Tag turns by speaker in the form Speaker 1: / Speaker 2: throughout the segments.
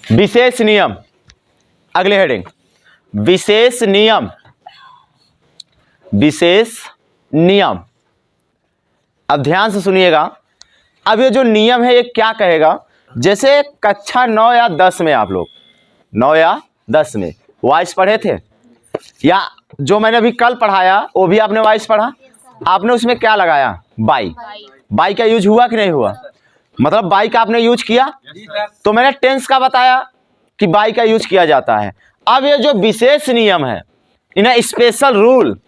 Speaker 1: विशेष नियम, अगले हेडिंग, विशेष नियम। विशेष नियम, अब ध्यान से सुनिएगा। अब ये जो नियम है ये क्या कहेगा, जैसे कक्षा 9 या 10 में आप लोग 9 या 10 में वॉइस पढ़े थे, या जो मैंने अभी कल पढ़ाया वो भी आपने वॉइस पढ़ा। आपने उसमें क्या लगाया, बाई। बाई का यूज हुआ कि नहीं हुआ, मतलब बाई का आपने यूज किया, तो मैंने टेंस का बताया कि बाई का यूज किया जाता है। अब ये जो विशेष नियम है, इन्हें स्पेशल रूल,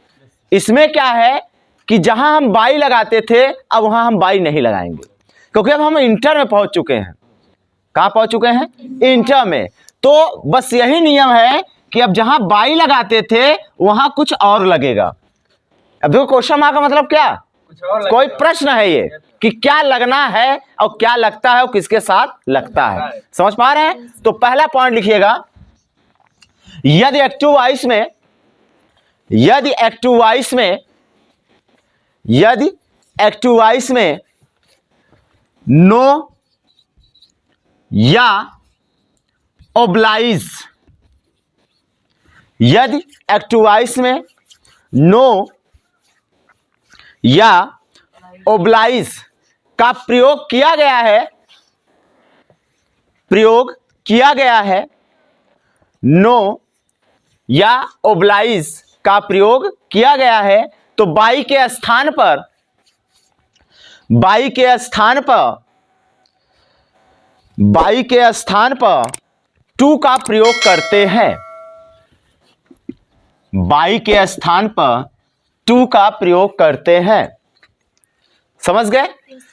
Speaker 1: इसमें क्या है कि जहां हम बाई लगाते थे अब वहां हम बाई नहीं लगाएंगे, क्योंकि अब हम इंटर में पहुंच चुके हैं। कहां पहुंच चुके हैं, इंटर में। तो बस यही नियम है कि अब जहां बाई लगाते थे वहां कुछ और लगेगा। अब देखो क्वेश्चन मार्क का मतलब क्या, कोई प्रश्न है ये कि क्या लगना है और क्या लगता है और किसके साथ लगता है। समझ पा रहे हैं। तो पहला पॉइंट लिखिएगा, यदि एक्टिव वॉइस में, यदि एक्टिव वॉइस में, यदि एक्टिव वॉइस में नो या ओब्लाइज, यदि एक्टिव वॉइस में नो या ओब्लाइज का प्रयोग किया गया है, प्रयोग किया गया है, नो या ओब्लाइज का प्रयोग किया गया है, तो बाई के स्थान पर, बाई के स्थान पर, बाई के स्थान पर टू का प्रयोग करते हैं। बाई के स्थान पर टू का प्रयोग करते हैं। समझ गए।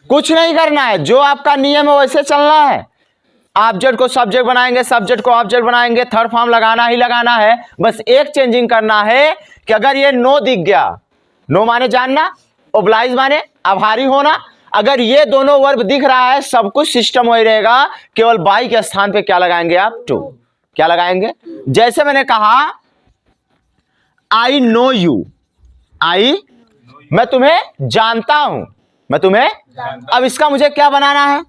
Speaker 1: कुछ नहीं करना है, जो आपका नियम है वैसे चलना है। ऑब्जेक्ट को सब्जेक्ट बनाएंगे, सब्जेक्ट को ऑब्जेक्ट बनाएंगे, थर्ड फॉर्म लगाना ही लगाना है। बस एक चेंजिंग करना है कि अगर ये नो दिख गया, नो माने जानना, ओब्लाइज माने आभारी होना, अगर ये दोनों वर्ब दिख रहा है सब कुछ सिस्टम वही रहेगा, केवल बाई के स्थान पे क्या लगाएंगे आप, टू। क्या लगाएंगे, जैसे मैंने कहा आई नो यू, आई, मैं तुम्हें जानता हूं, मैं तुम्हें, अब इसका मुझे क्या बनाना है,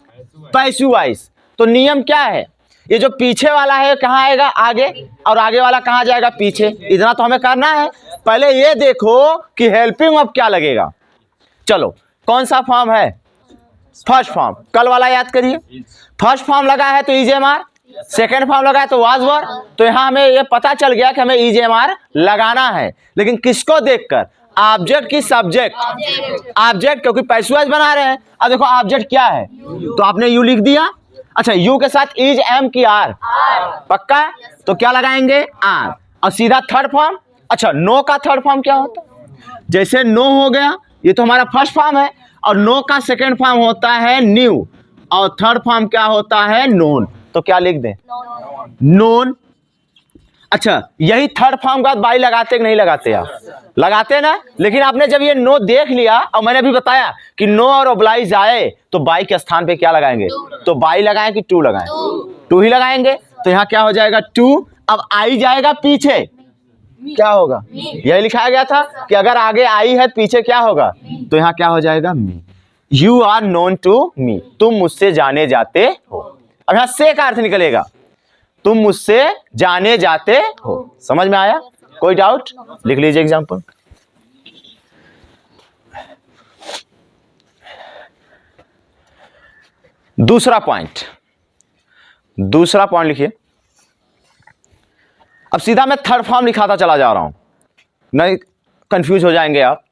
Speaker 1: पैसिव वॉइस। तो नियम क्या है, ये जो पीछे वाला है कहां आएगा, आगे, और आगे वाला कहां जाएगा, पीछे। इतना तो हमें करना है। पहले ये देखो कि हेल्पिंग वर्ब क्या लगेगा। चलो कौन सा फॉर्म है, फर्स्ट फॉर्म। कल वाला याद करिए, फर्स्ट फॉर्म लगा है तो ईजेएमआर, सेकेंड फॉर्म लगा है तो वाज वर। तो यहां हमें ये पता चल गया कि हमें ईजेएमआर लगाना है, लेकिन किसको देखकर, ऑब्जेक्ट की सब्जेक्ट, ऑब्जेक्ट, क्योंकि पैसिव वॉइस बना रहे हैं। अब देखो ऑब्जेक्ट क्या है, तो आपने यू लिख दिया। अच्छा, यू के साथ इज, एम की आर, पक्का, तो क्या लगाएंगे, आर, और सीधा थर्ड फॉर्म। अच्छा, नो का थर्ड फॉर्म क्या होता है, जैसे नो हो गया, ये तो हमारा फर्स्ट फॉर्म है, और नो का सेकेंड फॉर्म होता है न्यू, और थर्ड फॉर्म क्या होता है, नोन। तो क्या लिख दें, नोन। अच्छा, यही थर्ड फॉर्म का बाई लगाते कि नहीं लगाते, आप लगाते ना। लेकिन आपने जब ये नो देख लिया, और मैंने भी बताया कि नो और ओब्लाइज आए तो बाई के स्थान पे क्या लगाएंगे, तो बाई लगाएं कि टू लगाएं, टू ही लगाएंगे। तो यहां क्या हो जाएगा, टू। अब आई जाएगा पीछे, क्या होगा, यही लिखाया गया था कि अगर आगे आई है पीछे क्या होगा, तो यहां क्या हो जाएगा, me. You are known to me, तुम मुझसे जाने जाते हो। अब यहां से का अर्थ निकलेगा, तुम मुझसे जाने जाते हो। समझ में आया, कोई डाउट, लिख लीजिए एग्जांपल। दूसरा पॉइंट, दूसरा पॉइंट लिखिए। अब सीधा मैं थर्ड फॉर्म लिखाता चला जा रहा हूं, नहीं कंफ्यूज हो जाएंगे आप।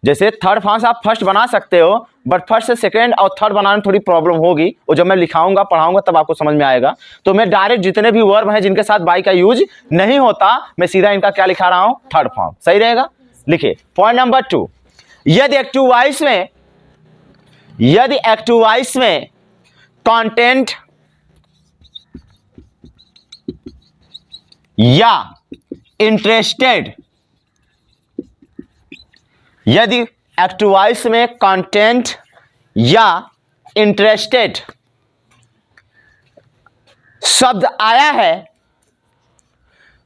Speaker 1: जैसे थर्ड फॉर्म से आप फर्स्ट बना सकते हो, बट फर्स्ट से सेकंड और थर्ड बनाने में थोड़ी प्रॉब्लम होगी, और जब मैं लिखाऊंगा पढ़ाऊंगा तब आपको समझ में आएगा। तो मैं डायरेक्ट जितने भी वर्ब हैं जिनके साथ बाई का यूज नहीं होता, मैं सीधा इनका क्या लिखा रहा हूं, थर्ड फॉर्म। सही रहेगा। लिखिए पॉइंट नंबर 2, यदि एक्टिव वॉइस में, यदि एक्टिव वॉइस में कंटेंट या इंटरेस्टेड, यदि एक्टिव वॉइस में कंटेंट या इंटरेस्टेड शब्द आया है,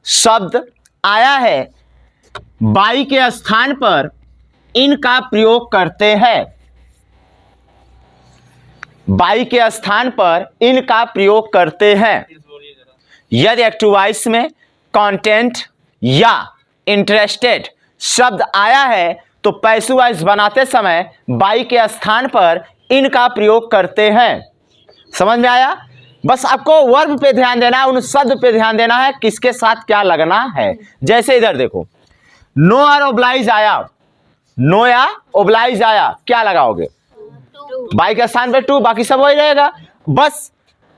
Speaker 1: शब्द आया है, बाई के स्थान पर इनका प्रयोग करते हैं, बाई के स्थान पर इनका प्रयोग करते हैं। यदि एक्टिव वॉइस में कंटेंट या इंटरेस्टेड शब्द आया है तो पैसिव वॉइस बनाते समय बाई के स्थान पर इन का प्रयोग करते हैं। समझ में आया? बस आपको वर्ब पे ध्यान देना है, उन शब्द पे ध्यान देना है किसके साथ क्या लगना है। जैसे इधर देखो, नो और ओब्लाइज आया, नो या ओब्लाइज आया, क्या लगाओगे? बाई के स्थान पे टू, बाकी सब वही रहेगा। बस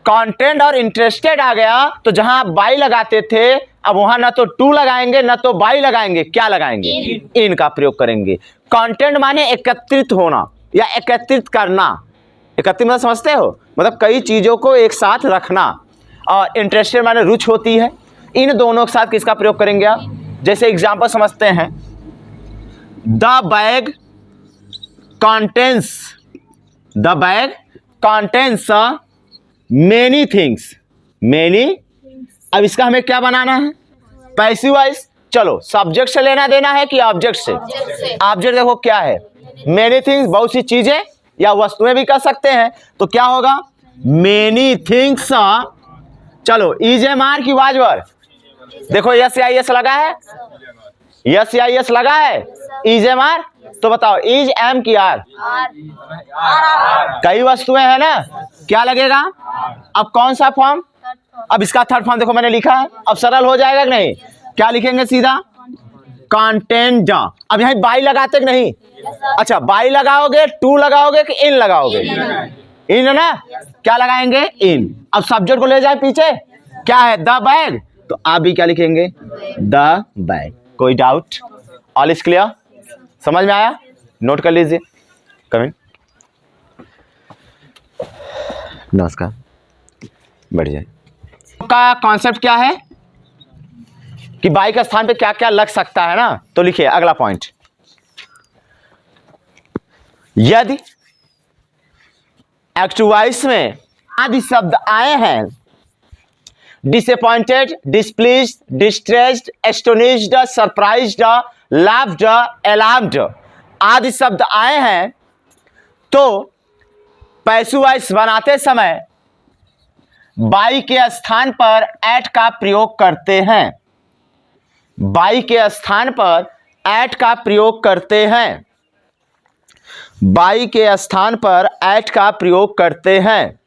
Speaker 1: कंटेंट और इंटरेस्टेड आ गया तो जहां आप बाई लगाते थे अब वहां ना तो टू लगाएंगे ना तो बाई लगाएंगे, क्या लगाएंगे? इन का प्रयोग करेंगे। कंटेंट माने एकत्रित होना या एकत्रित करना। एकत्रित मतलब समझते हो? मतलब कई चीजों को एक साथ रखना। और इंटरेस्टेड माने रुचि होती है। इन दोनों के साथ किसका प्रयोग करेंगे आप? जैसे एग्जांपल समझते हैं, the bag contains many things, many. अब इसका हमें क्या बनाना है? Passive voice. चलो सब्जेक्ट से लेना देना है कि ऑब्जेक्ट से? ऑब्जेक्ट देखो क्या है, मेनी थिंग्स, बहुत सी चीजें या वस्तुएं भी कर सकते हैं। तो क्या होगा? Many things. चलो इज एम आर की वाजवर, देखो यस या यस लगा है, यस या यस लगा है, इज एम आर। तो बताओ इज एम की आर, कई वस्तुएं हैं ना, क्या लगेगा? अब कौन सा फॉर्म? अब इसका थर्ड फॉर्म देखो मैंने लिखा है, अब सरल हो जाएगा कि नहीं? क्या लिखेंगे सीधा? कंटेंट। अब यहां बाई लगाते कि नहीं? अच्छा बाई लगाओगे, टू लगाओगे कि इन लगाओगे? इन ना, क्या लगाएंगे? इन। अब सब्जेक्ट को ले जाए पीछे, क्या है? द बैग, तो आप भी क्या लिखेंगे? The bag. कोई डाउट? All is clear? समझ में आया? नोट कर लीजिए। कमिंग। नमस्कार, बैठ जाए। का कॉन्सेप्ट क्या है कि बाई के स्थान पे क्या क्या लग सकता है ना, तो लिखिए अगला पॉइंट। यदि एक्टिव वॉइस में आदि शब्द आए हैं, disappointed, displeased, distressed, astonished, surprised, laughed, alarmed आदि शब्द आए हैं तो पैसिव वॉइस बनाते समय बाई के स्थान पर एट का प्रयोग करते हैं। बाई के स्थान पर एट का प्रयोग करते हैं। बाई के स्थान पर एट का प्रयोग करते हैं।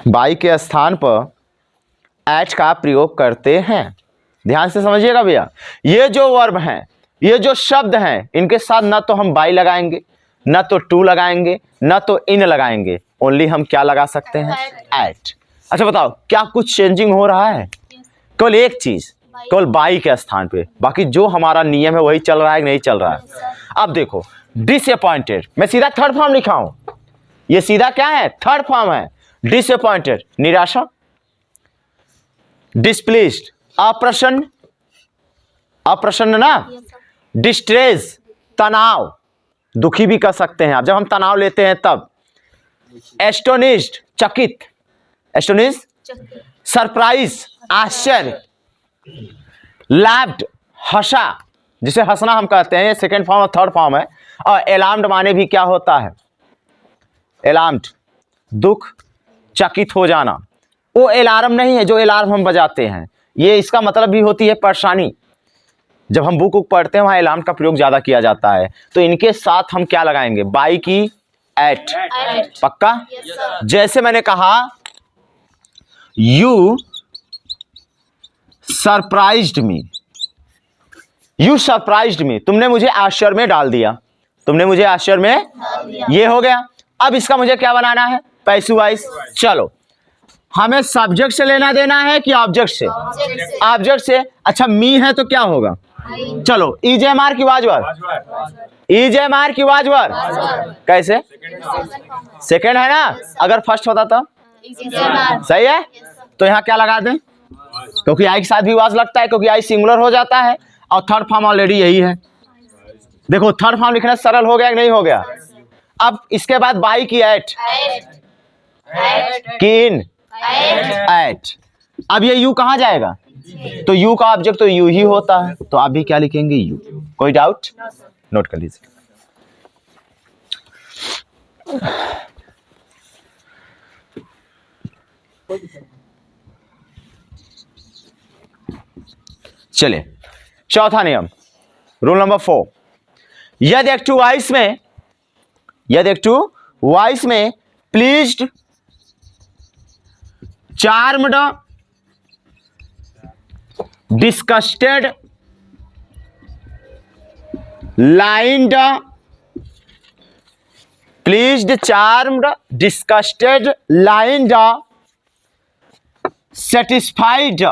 Speaker 1: बाई के स्थान पर एट का प्रयोग करते हैं। ध्यान से समझिएगा भैया, ये जो वर्ब हैं, ये जो शब्द हैं, इनके साथ ना तो हम बाई लगाएंगे, ना तो टू लगाएंगे, ना तो इन लगाएंगे, ओनली हम क्या लगा सकते हैं? एट। अच्छा बताओ क्या कुछ चेंजिंग हो रहा है? केवल एक चीज, केवल बाई के स्थान पे, बाकी जो हमारा नियम है वही चल रहा है कि नहीं चल रहा है? अब देखो डिसअपॉइंटेड, मैं सीधा थर्ड फॉर्म लिखा हूं, ये सीधा क्या है? थर्ड फॉर्म है। डिसअपॉइंटेड निराशा, डिस्प्लीज्ड अप्रसन्न, अप्रसन्न ना, डिस्ट्रेस तनाव, दुखी भी कर सकते हैं आप जब हम तनाव लेते हैं तब। एस्टोनिश्ड चकित, एस्टोनिश्ड, सरप्राइज आश्चर्य, लाफ्ड हंसा, जिसे हंसना हम कहते हैं, ये सेकेंड फॉर्म और थर्ड फॉर्म है। और अलार्म्ड माने भी क्या होता है? अलार्म्ड दुख, चकित हो जाना। वो अलार्म नहीं है जो अलार्म हम बजाते हैं, ये इसका मतलब भी होती है परेशानी। जब हम बुक पढ़ते हैं वहां अलार्म का प्रयोग ज्यादा किया जाता है। तो इनके साथ हम क्या लगाएंगे? बाई की एट। पक्का? जैसे मैंने कहा you surprised me, you surprised me, तुमने मुझे आश्चर्य में डाल दिया, तुमने मुझे आश्चर्य में, ये हो गया। अब इसका मुझे क्या बनाना है? Passive voice. चलो हमें सब्जेक्ट से लेना देना है कि ऑब्जेक्ट से? ऑब्जेक्ट से। अच्छा मी है तो क्या होगा? चलो इज एम आर की वाजवर, इज एम आर की वाजवर कैसे? सेकेंड है ना, अगर फर्स्ट होता तो सही है। तो यहाँ क्या लगा दें? क्योंकि आई के साथ भी वाज लगता है, क्योंकि आई सिंगुलर हो जाता है और थर्ड फॉर्म ऑलरेडी यही है। देखो थर्ड फॉर्म लिखना सरल हो गया कि नहीं हो गया? अब इसके बाद बाई की एट, की इन, एट। अब ये यू कहां जाएगा? तो यू का ऑब्जेक्ट तो यू ही होता है, तो आप भी क्या लिखेंगे? यू। कोई डाउट? नोट कर लीजिए। चलिए चौथा नियम, रूल नंबर 4। यदि एक्टिव वॉइस में pleased, charmed, disgusted, lined, pleased, charmed, disgusted, lined, satisfied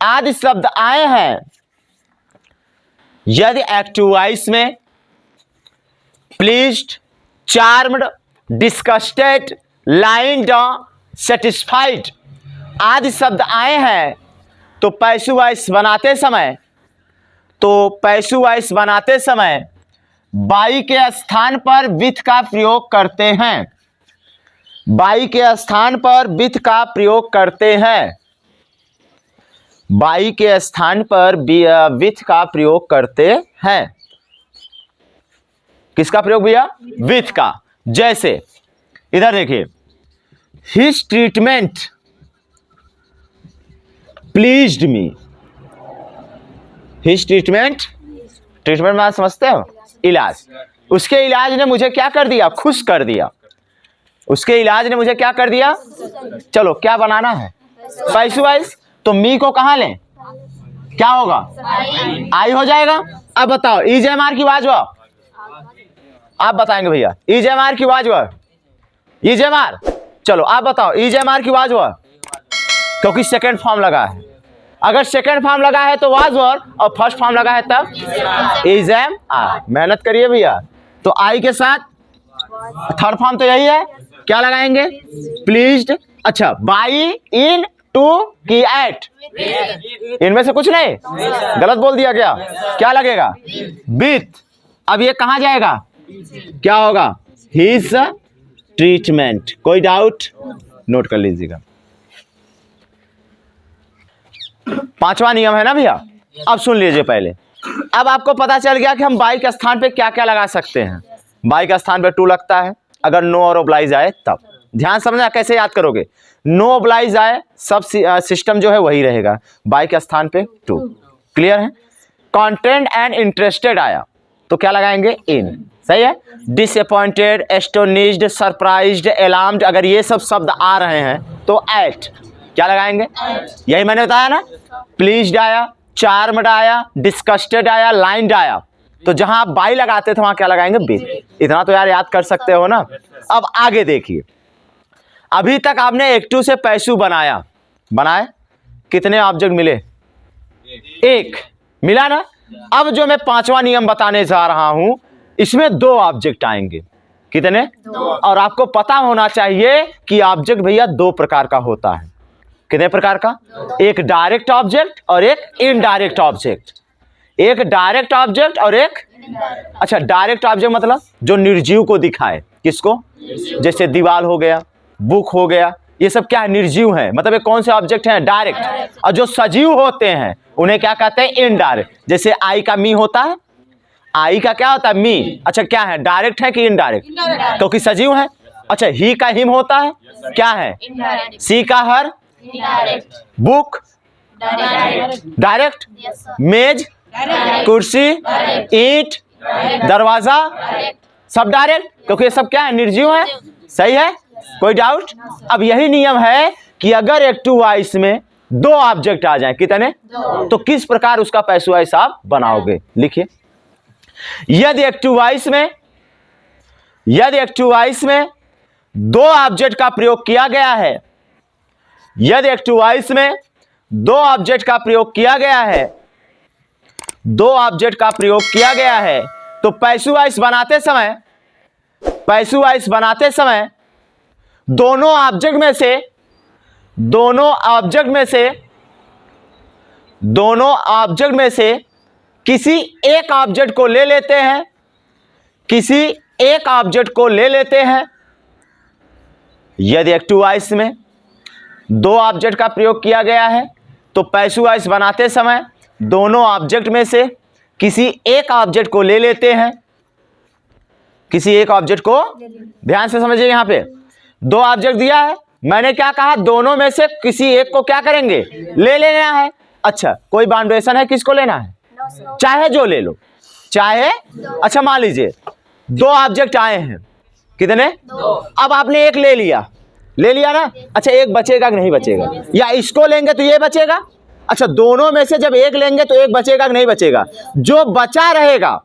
Speaker 1: आदि शब्द आए हैं, यदि एक्टिव वॉइस में pleased, charmed, disgusted, lined, satisfied आदि शब्द आए हैं तो पैसिव वॉइस बनाते समय बाई के स्थान पर विथ का प्रयोग करते हैं। बाई के स्थान पर विथ का प्रयोग करते हैं। बाई के स्थान पर विथ का प्रयोग करते हैं। किसका प्रयोग भैया? विथ का। जैसे इधर देखिए, हिज ट्रीटमेंट प्लीज्ड मी। हिज ट्रीटमेंट में समझते हो? इलाज। उसके इलाज ने मुझे क्या कर दिया? खुश कर दिया। उसके इलाज ने मुझे क्या कर दिया? चलो क्या बनाना है? Passive voice. तो मी को कहां लें? क्या होगा? आई हो जाएगा। अब बताओ EJMR की आवाज हुआ, आप बताएंगे भैया। EJMR की आवाज हुआ, EJMR। चलो आप बताओ EJMR की आवाज हुआ, क्योंकि सेकंड फॉर्म लगा है। अगर सेकंड फॉर्म लगा है तो वाज वर, और फर्स्ट फॉर्म लगा है तब EJMR। मेहनत करिए भैया। तो आई के साथ थर्ड फॉर्म तो यही है, क्या लगाएंगे? प्लीज्ड। अच्छा, बाई, इन, टू, की, एट, इनमें से कुछ नहीं? गलत बोल दिया क्या? क्या लगेगा? विथ। अब ये कहां जाएगा? क्या होगा? His treatment. कोई डाउट? नोट कर लीजिएगा। पांचवा नियम है ना भैया। अब सुन लीजिए पहले। अब आपको पता चल गया कि हम बाई के स्थान पे क्या क्या लगा सकते हैं। बाई के स्थान पे टू लगता है, अगर नो और ओब्लाइज आए तब। ध्यान समझना, कैसे याद करोगे? नो ओब्लाइज आए, सब सिस्टम जो है वही रहेगा, बाई के स्थान पे टू। क्लियर है? कॉन्टेंट एंड इंटरेस्टेड आया तो क्या लगाएंगे? इन। सही है? डिसअपॉइंटेड, एस्टोनिश्ड, सरप्राइज्ड, अलार्म्ड, अगर ये सब शब्द आ रहे हैं तो एट। क्या लगाएंगे? यही मैंने बताया ना। प्लीज्ड आया, चार्म्ड आया, डिस्कस्टेड आया, लाइंड आया, तो जहां आप बाई लगाते थे वहां क्या लगाएंगे? विथ। इतना तो यार याद कर सकते हो ना। अब आगे देखिए, अभी तक आपने एक्टिव से पैसिव बनाए, कितने ऑब्जेक्ट मिले? एक मिला ना। अब जो मैं पांचवा नियम बताने जा रहा हूं, इसमें दो ऑब्जेक्ट आएंगे। कितने? और आपको पता होना चाहिए कि ऑब्जेक्ट भैया दो प्रकार का होता है। कितने प्रकार का? एक डायरेक्ट ऑब्जेक्ट और एक इनडायरेक्ट ऑब्जेक्ट। एक डायरेक्ट ऑब्जेक्ट और एक, अच्छा डायरेक्ट ऑब्जेक्ट मतलब जो निर्जीव को दिखाए। किसको? जैसे दीवार हो गया, बुक हो गया, ये सब क्या है? निर्जीव है। मतलब ये कौन से ऑब्जेक्ट हैं? डायरेक्ट। और जो सजीव होते हैं उन्हें क्या कहते हैं? इनडायरेक्ट। जैसे आई का मी होता है, आई का क्या होता है? मी। अच्छा क्या है? डायरेक्ट है कि इनडायरेक्ट? क्योंकि सजीव है। अच्छा ही का हिम होता है, क्या है? सी का हर, बुक डायरेक्ट, मेज, कुर्सी, ईंट, दरवाजा, सब डायरेक्ट, क्योंकि ये सब क्या है? निर्जीव है। सही है? कोई डाउट? अब यही नियम है कि अगर एक्टिव वॉइस में दो ऑब्जेक्ट आ जाएं, कितने? तो किस प्रकार उसका पैसिव वॉइस आप बनाओगे? लिखिए। यदि एक्टिव वॉइस में दो ऑब्जेक्ट का प्रयोग किया गया है, यदि एक्टिव वॉइस में दो ऑब्जेक्ट का प्रयोग किया गया है, दो ऑब्जेक्ट का प्रयोग किया गया है, तो पैसिव वॉइस बनाते समय दोनों ऑब्जेक्ट में से किसी एक ऑब्जेक्ट को ले लेते हैं। यदि एक्टिव वॉइस में दो ऑब्जेक्ट का प्रयोग किया गया है तो पैसिव वॉइस बनाते समय दोनों ऑब्जेक्ट में से किसी एक ऑब्जेक्ट को ले लेते हैं। किसी एक ऑब्जेक्ट को, ध्यान से समझिए, यहाँ पे दो ऑब्जेक्ट दिया है, मैंने क्या कहा, दोनों में से किसी एक को क्या करेंगे, ले लेना है। अच्छा, कोई बाउंडेशन है, किसको लेना है, चाहे जो ले लो, चाहे, अच्छा मान लीजिए दो ऑब्जेक्ट आए हैं, कितने, अब आपने एक ले लिया ना, अच्छा एक बचेगा कि नहीं बचेगा, या इसको लेंगे तो ये बचेगा, अच्छा दोनों में से जब एक लेंगे तो एक बचेगा कि नहीं बचेगा, जो बचा रहेगा,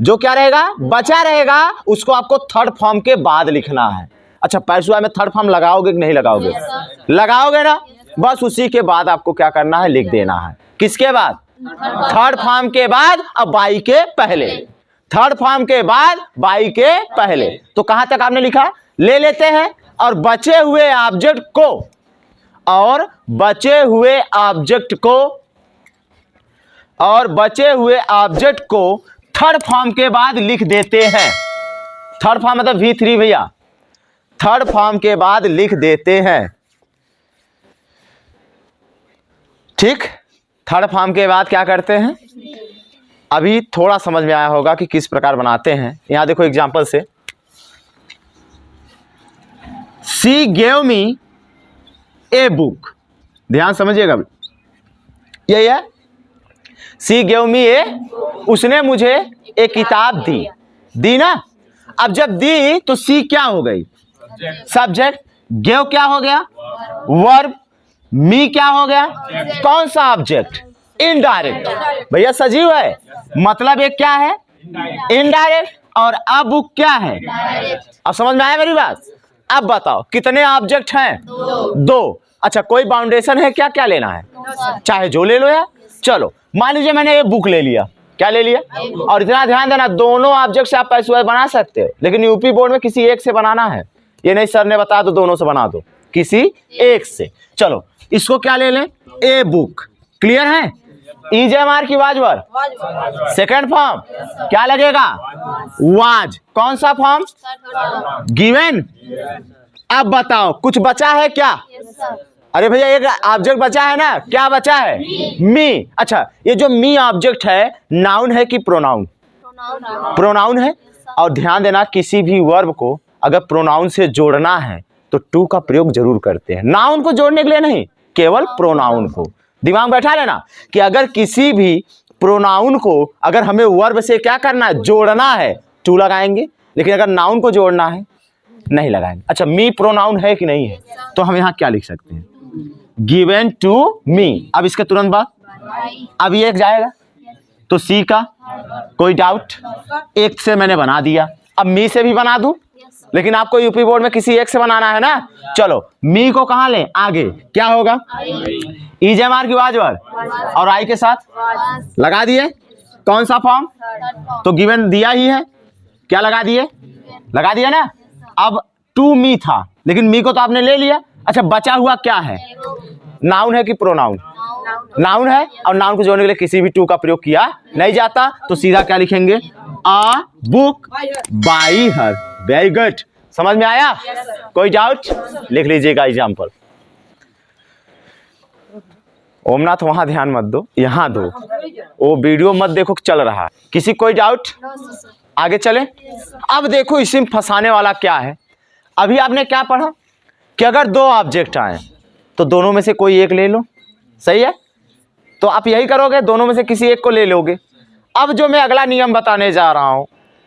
Speaker 1: जो क्या रहेगा, बचा रहेगा, उसको आपको थर्ड फॉर्म के बाद लिखना है। अच्छा पैसुआ में थर्ड फॉर्म लगाओगे कि नहीं लगाओगे, लगाओगे ना, बस उसी के बाद आपको क्या करना है, लिख देना है, किसके बाद, थर्ड फॉर्म के बाद, अब बाई के पहले, थर्ड फॉर्म के बाद बाई के पहले। तो कहां तक आपने लिखा, ले लेते हैं और बचे हुए ऑब्जेक्ट को, और बचे हुए ऑब्जेक्ट को, और बचे हुए ऑब्जेक्ट को थर्ड फॉर्म के बाद लिख देते हैं। थर्ड फॉर्म मतलब V3 भैया, थर्ड फॉर्म के बाद लिख देते हैं, ठीक, थर्ड फॉर्म के बाद क्या करते हैं, अभी थोड़ा समझ में आया होगा कि किस प्रकार बनाते हैं। यहां देखो एग्जांपल से, she gave me a book, ध्यान समझिएगा, यही है, शी गेव मी ए, उसने मुझे एक किताब दी ना, अब जब दी तो सी क्या हो गई, सब्जेक्ट, गेव क्या हो गया, वर्ब, मी क्या हो गया, कौन सा ऑब्जेक्ट, इनडायरेक्ट, भैया सजीव है, मतलब ये क्या है, इनडायरेक्ट, और अब बुक क्या है, अब समझ में आया मेरी बात। अब बताओ कितने ऑब्जेक्ट हैं, दो, अच्छा कोई बाउंडेशन है क्या, क्या लेना है, चाहे जो ले लो यार, चलो मान लीजिए मैंने ये बुक ले लिया, क्या ले लिया, और इतना ध्यान देना दोनों ऑब्जेक्ट से आप पैसुआ बना सकते हो, लेकिन यूपी बोर्ड में किसी एक से बनाना है, ये नहीं सर ने बताया तो दोनों से बना दो, किसी एक से। चलो इसको क्या ले लें, ए बुक, क्लियर है, EJMR की वाजवर, सेकंड फॉर्म क्या लगेगा, वाज, कौन सा फॉर्म, गिवन। अब बताओ कुछ बचा है क्या, अरे भैया एक ऑब्जेक्ट बचा है ना, क्या बचा है, मी। अच्छा ये जो मी ऑब्जेक्ट है नाउन है कि प्रोनाउन, प्रोनाउन है, और ध्यान देना किसी भी वर्ब को अगर प्रोनाउन से जोड़ना है तो टू का प्रयोग जरूर करते हैं, नाउन को जोड़ने के लिए नहीं, केवल प्रोनाउन को, दिमाग बैठा लेना कि अगर किसी भी प्रोनाउन को अगर हमें वर्ब से क्या करना है, जोड़ना है, टू लगाएंगे, लेकिन अगर नाउन को जोड़ना है नहीं लगाएंगे। अच्छा मी प्रोनाउन है कि नहीं है, तो हम यहाँ क्या लिख सकते हैं, गिवन टू मी। अब इसके तुरंत बाद अब ये एक जाएगा तो सी का कोई डाउट, एक से मैंने बना दिया, अब मी से भी बना दूं, लेकिन आपको यूपी बोर्ड में किसी एक से बनाना है ना, चलो मी को कहां लें, आगे क्या होगा, EJMR की वाजवर, और आई के साथ लगा दिए, कौन सा फॉर्म, तो गिवन दिया ही है, क्या लगा दिए, लगा दिया ना। अब टू मी था लेकिन मी को तो आपने ले लिया, अच्छा बचा हुआ क्या है, नाउन है कि प्रोनाउन, नाउन है, और नाउन को जोड़ने के लिए किसी भी टू का प्रयोग किया नहीं जाता, तो सीधा क्या लिखेंगे, a book by her. Very good, समझ में आया, कोई डाउट, लिख लीजिएगा एग्जाम्पल। ओमनाथ वहां ध्यान मत दो, यहाँ दो, वो वीडियो मत देखो चल रहा है, किसी कोई डाउट, आगे चले। अब देखो इसी में फंसाने वाला क्या है, अभी आपने क्या पढ़ा कि अगर दो ऑब्जेक्ट आए तो दोनों में से कोई एक ले लो, सही है, तो आप यही करोगे, दोनों में से किसी एक को ले लोगे। अब जो मैं अगला नियम बताने जा रहा हूं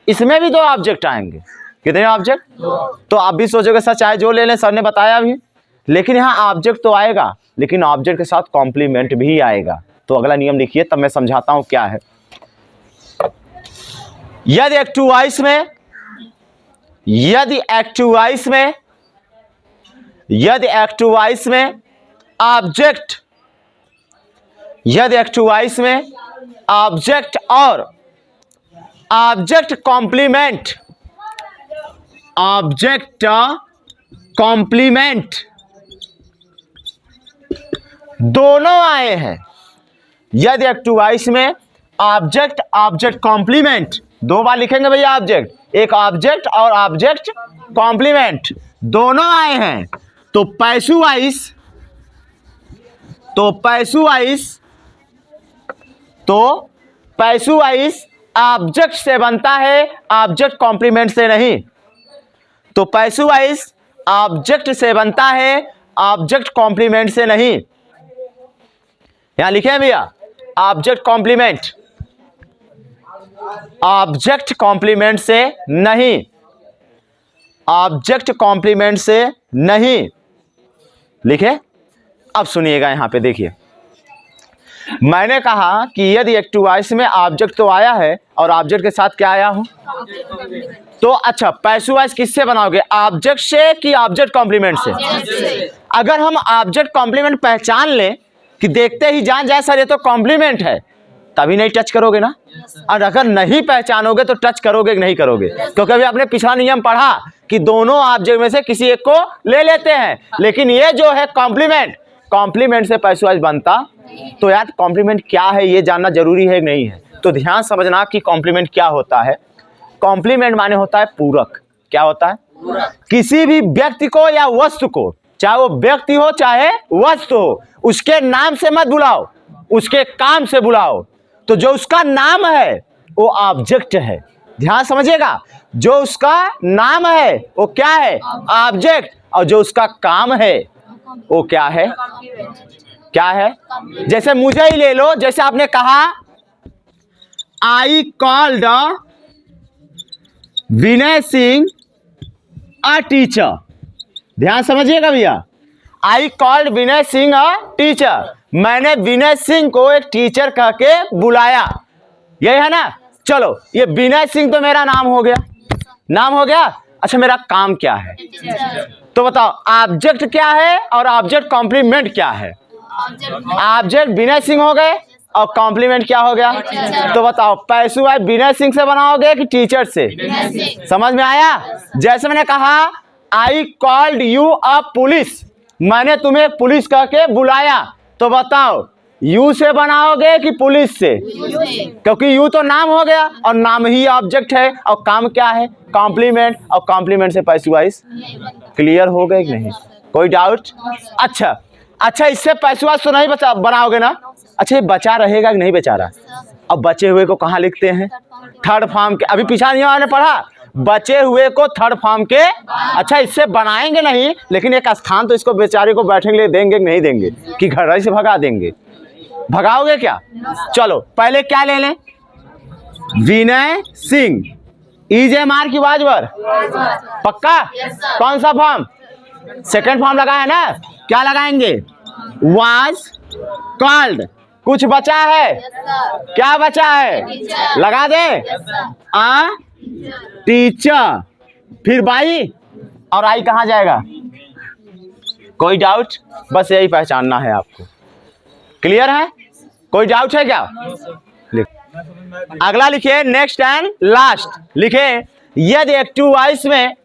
Speaker 1: इसमें भी दो ऑब्जेक्ट आएंगे, कितने ऑब्जेक्ट, तो आप भी सोचोगे सर चाहे जो ले लें, सर ने बताया भी, लेकिन यहाँ ऑब्जेक्ट तो आएगा लेकिन ऑब्जेक्ट के साथ कॉम्प्लीमेंट भी आएगा। तो अगला नियम लिखिए, तब मैं समझाता हूं क्या है। यदि एक्टिव वॉइस में, यदि एक्टिव वॉइस में, यदि एक्टिव वॉइस में ऑब्जेक्ट, यदि एक्टिव वॉइस में ऑब्जेक्ट और ऑब्जेक्ट कॉम्प्लीमेंट, ऑब्जेक्ट कॉम्प्लीमेंट दोनों आए हैं, यदि एक्टिव वॉइस में ऑब्जेक्ट, ऑब्जेक्ट कॉम्प्लीमेंट, दो बार लिखेंगे भैया ऑब्जेक्ट, एक ऑब्जेक्ट और ऑब्जेक्ट कॉम्प्लीमेंट दोनों आए हैं, तो पैसिव वॉइस, तो पैसिव वॉइस, तो पैसिव वॉइस ऑब्जेक्ट से बनता है, ऑब्जेक्ट कॉम्प्लीमेंट से नहीं। तो पैसिव वॉइस ऑब्जेक्ट से बनता है, ऑब्जेक्ट कॉम्प्लीमेंट से नहीं। यहां लिखे हैं भैया, ऑब्जेक्ट कॉम्प्लीमेंट, ऑब्जेक्ट कॉम्प्लीमेंट से नहीं, ऑब्जेक्ट कॉम्प्लीमेंट से नहीं लिखे। अब सुनिएगा, यहां पे देखिए, मैंने कहा कि यदि एक्टिव वॉइस में ऑब्जेक्ट तो आया है और ऑब्जेक्ट के साथ क्या आया हूं, तो अच्छा पैसिव वॉइस किससे बनाओगे, ऑब्जेक्ट से कि ऑब्जेक्ट कॉम्प्लीमेंट से? अगर हम ऑब्जेक्ट कॉम्प्लीमेंट पहचान लें कि देखते ही जान जाए सर ये तो कॉम्प्लीमेंट है, तभी नहीं टच करोगे ना। और अगर नहीं पहचानोगे तो टच करोगे कि नहीं करोगे? क्योंकि अभी आपने पिछला नियम पढ़ा कि दोनों ऑब्जेक्ट में से किसी एक को ले लेते हैं, लेकिन ये जो है कॉम्प्लीमेंट, कॉम्प्लीमेंट से पैसिव वॉइस बनता। तो यार कॉम्प्लीमेंट क्या है ये जानना जरूरी है कि नहीं है? तो ध्यान समझना कि कॉम्प्लीमेंट क्या होता है। कॉम्प्लीमेंट माने होता है पूरक। क्या होता है? किसी भी व्यक्ति को या वस्तु को, चाहे वो व्यक्ति हो चाहे वस्तु हो, उसके नाम से मत बुलाओ, उसके काम से बुलाओ। तो जो उसका नाम है वो ऑब्जेक्ट है। ध्यान समझिएगा, जो उसका नाम है वो क्या है? ऑब्जेक्ट। और जो उसका काम है वो क्या है? क्या है? जैसे मुझे ही ले लो, जैसे आपने कहा I called Vinay Singh a teacher. ध्यान समझिएगा भैया, I called Vinay Singh a teacher, मैंने विनय सिंह को एक टीचर कह के बुलाया, यही है ना। चलो ये विनय सिंह तो मेरा नाम हो गया, नाम हो गया। अच्छा मेरा काम क्या है? तो बताओ ऑब्जेक्ट क्या है और ऑब्जेक्ट कॉम्प्लीमेंट क्या है? ऑब्जेक्ट विनय सिंह हो गए और कॉम्प्लीमेंट क्या हो गया? तो बताओ पैसिव वॉइस विनय सिंह से बनाओगे कि टीचर से? समझ में आया? जैसे मैंने कहा I called you a police, मैंने तुम्हें पुलिस कह के बुलाया, तो बताओ यू से बनाओगे कि पुलिस से? क्योंकि यू तो नाम हो गया और नाम ही ऑब्जेक्ट है और काम क्या है? कॉम्प्लीमेंट। और कॉम्प्लीमेंट से पैसिव वॉइस। क्लियर हो गए कि नहीं? कोई डाउट? अच्छा इससे पैसिव वॉइस तो नहीं बनाओगे ना? अच्छा ये बचा रहेगा कि नहीं बेचारा? अब बचे हुए को कहाँ लिखते हैं? थर्ड फॉर्म के। अभी पीछा नहीं मैंने पढ़ा, बचे हुए को थर्ड फॉर्म के। अच्छा इससे बनाएंगे नहीं, लेकिन एक स्थान तो इसको बेचारे को बैठने के लिए देंगे कि नहीं देंगे? कि घर से भगा देंगे? भगाओगे क्या? चलो पहले क्या ले लें? विनय सिंह, इज मार की वाजवर, पक्का? कौन सा फॉर्म? सेकंड फॉर्म लगा है ना? क्या लगाएंगे? Was called. कुछ बचा है? क्या बचा है? लगा दे आ टीचर, फिर बाई, और आई कहाँ जाएगा? कोई डाउट? बस यही पहचानना है आपको। क्लियर है? कोई डाउट है क्या? अगला लिखिए, नेक्स्ट एंड लास्ट लिखे, यदि एक्टिव वॉइस में,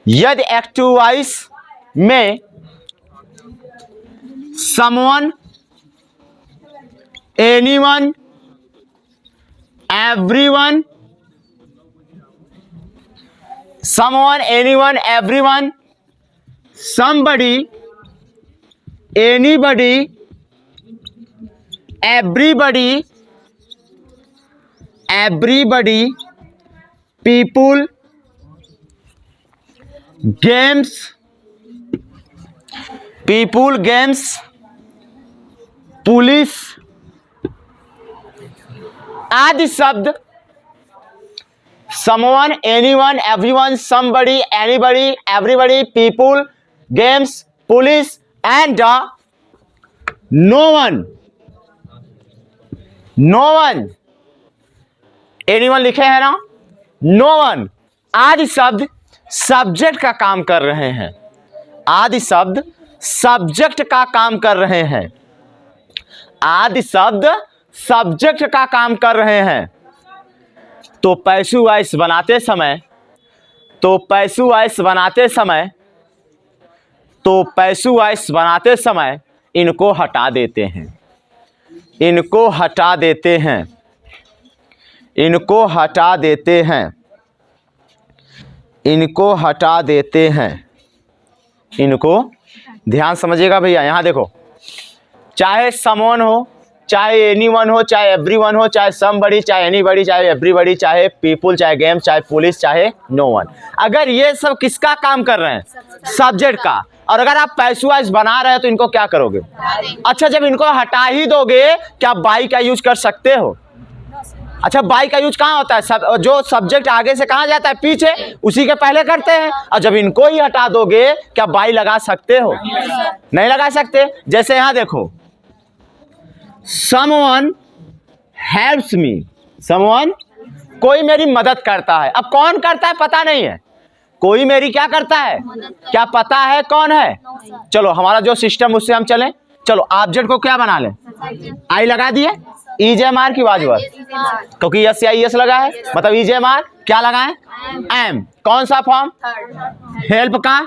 Speaker 1: यदि एक्टिव वॉइस में someone, anyone, everyone, someone, anyone, everyone, somebody, anybody, everybody, people, games, police आदि शब्द, someone, anyone, everyone, somebody, anybody, everybody, people, games, police and no one, anyone लिखे हैं ना? no one आदि शब्द सब्जेक्ट का काम कर रहे हैं। आदि शब्द सब्जेक्ट का काम कर रहे हैं। आदि शब्द सब्जेक्ट का काम कर रहे हैं। तो पैसिव वॉइस बनाते समय, इनको हटा देते हैं, इनको हटा देते हैं। इनको ध्यान समझिएगा भैया, यहां देखो, चाहे समवन हो, चाहे एनीवन हो, चाहे एवरीवन हो, चाहे समबडी, चाहे एनीबडी, चाहे एवरीबडी, चाहे पीपुल, चाहे गेम, चाहे पुलिस, चाहे नो वन। अगर ये सब किसका काम कर रहे हैं? सब्जेक्ट का। और अगर आप पैसिव बना रहे हैं तो इनको क्या करोगे? अच्छा, जब इनको हटा ही दोगे क्या बाई का यूज कर सकते हो? अच्छा, बाई का यूज कहाँ होता है? जो सब्जेक्ट आगे से कहाँ जाता है? पीछे, उसी के पहले करते हैं। और जब इनको ही हटा दोगे क्या बाई लगा सकते हो? नहीं लगा सकते। जैसे यहां देखो, someone helps me, someone, कोई मेरी मदद करता है। अब कौन करता है पता नहीं है, कोई मेरी क्या करता है, क्या पता है कौन है? चलो हमारा जो सिस्टम उससे हम चलें। चलो ऑब्जेक्ट को क्या बना लें? आई लगा दिए, EJMR की बाजू है क्योंकि यस या यस लगा है, मतलब EJMR क्या लगाएं? एम। कौन सा फॉर्म? हेल्प का।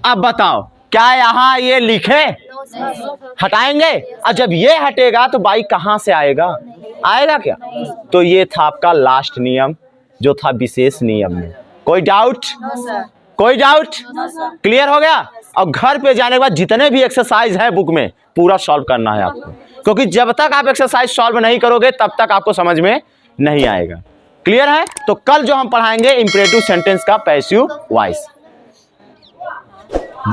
Speaker 1: अब बताओ क्या यहाँ ये लिखे? हटाएंगे। और जब ये हटेगा तो बाई कहां से आएगा? आएगा क्या? तो ये था आपका लास्ट नियम, जो था विशेष नियम में। कोई डाउट? कोई डाउट? क्लियर हो गया? और घर पे जाने के बाद जितने भी एक्सरसाइज है बुक में पूरा सॉल्व करना है आपको, क्योंकि जब तक आप एक्सरसाइज सॉल्व नहीं करोगे तब तक आपको समझ में नहीं आएगा। क्लियर है? तो कल जो हम पढ़ाएंगे इंपरेटिव सेंटेंस का पैसिव वॉइस।